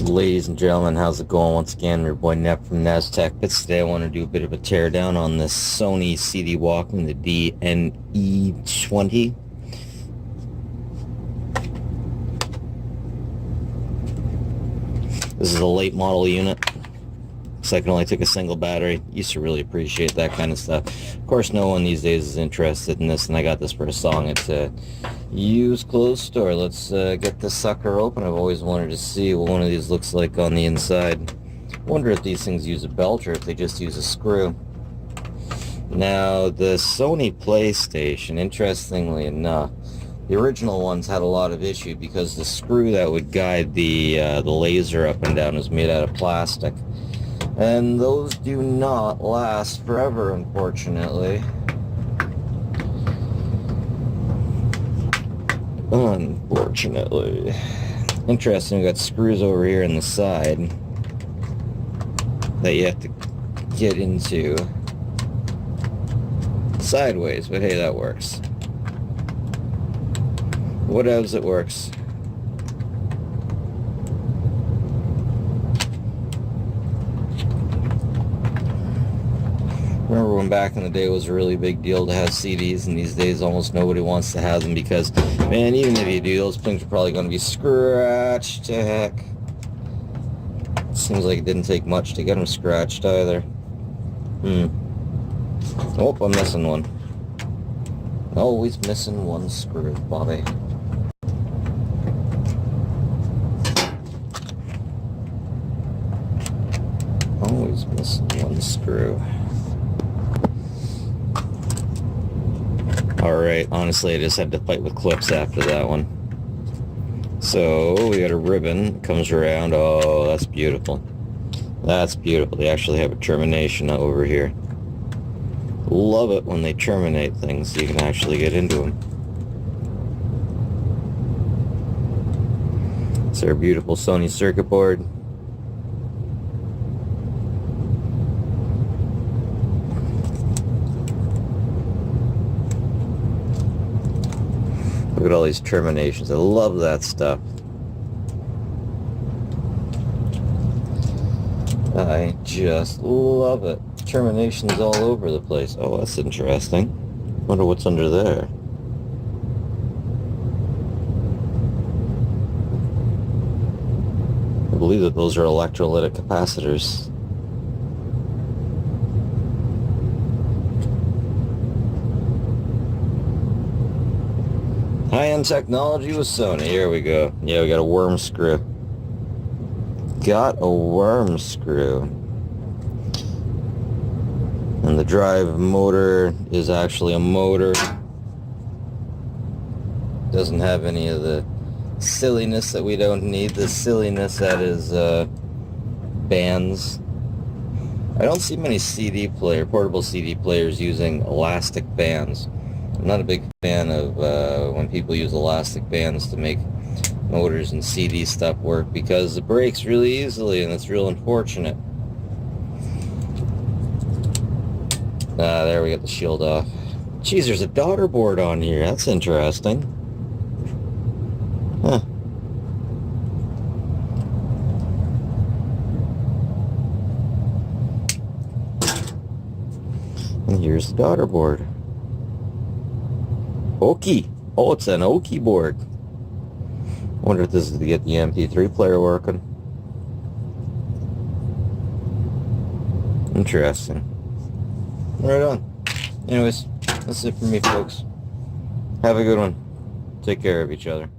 Ladies and gentlemen, how's it going? Once again, your boy Nep from NASTech Bits. Today I want to do a bit of a teardown on this Sony CD Walkman, the D-NE320. This is a late model unit. Looks like it only took a single battery. Used to really appreciate that kind of stuff. Of course, no one these days is interested in this, and I got this for a song at used clothes store. Let's get this sucker open. I've always wanted to see what one of these looks like on the inside. Wonder if these things use a belt or if they just use a screw. Now, the Sony PlayStation, interestingly enough, the original ones had a lot of issue because the screw that would guide the laser up and down was made out of plastic. And those do not last forever, unfortunately. Interesting, we've got screws over here on the side that you have to get into sideways, but hey, that works. Whatevs, it works. Remember when back in the day it was a really big deal to have CDs, and these days almost nobody wants to have them because, man, even if you do, those things are probably going to be scratched to heck. Seems like it didn't take much to get them scratched either. Oh, I'm missing one. Always missing one screw, Bobby. Always missing one screw. Alright, honestly, I just had to fight with clips after that one. So, we got a ribbon that comes around. Oh, that's beautiful. That's beautiful. They actually have a termination over here. Love it when they terminate things so you can actually get into them. It's our beautiful Sony circuit board. Look at all these terminations. I love that stuff. I just love it. Terminations all over the place. Oh, that's interesting. Wonder what's under there. I believe that those are electrolytic capacitors. High-end technology with Sony. Here we go. Yeah, we got a worm screw. Got a worm screw. And the drive motor is actually a motor. Doesn't have any of the silliness that we don't need. The silliness that is bands. I don't see many portable CD players using elastic bands. I'm not a big fan of when people use elastic bands to make motors and CD stuff work because it breaks really easily and it's real unfortunate. There we got the shield off. Geez, there's a daughter board on here. That's interesting. Huh. And here's the daughter board. Oki. Oh, it's an Oki board. Wonder if this is to get the MP3 player working. Interesting. Right on. Anyways, that's it for me, folks. Have a good one. Take care of each other.